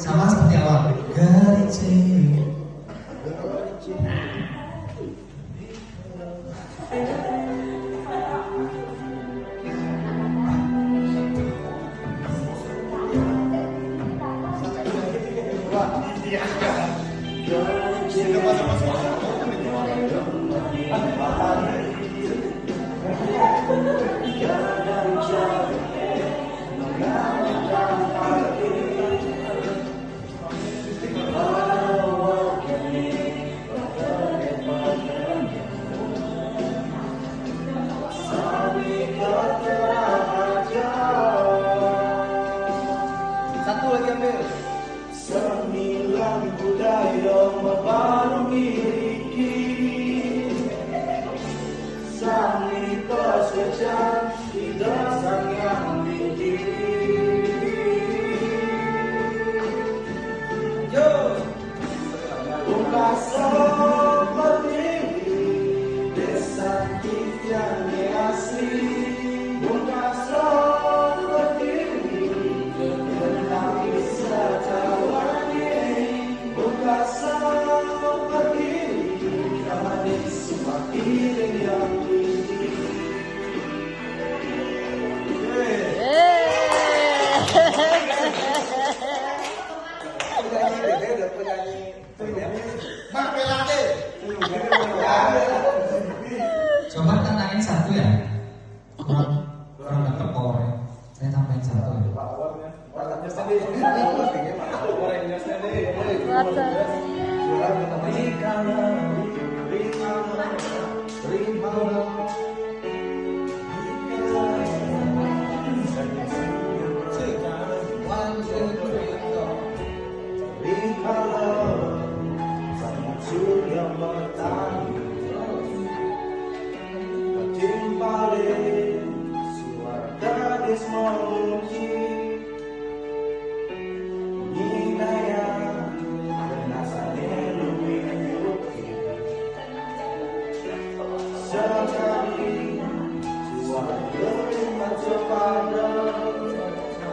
Sama seperti awal. Garice. Satu lagi ambil. Sembilan budaya baru miliki, sang mitos kejam tidak sang yang tinggi. Yo, Buka seperti desa yang asli. Buka seperti tentang kisah tawani. Buka seperti kami semakin yang tinggi. Coba tantangin satu ya. Kurang dapat powernya. Saya tambahin satu ya. Suara gadis memuji Ninaya Benasanya lebih yuki Sekali Suara lebih mencoba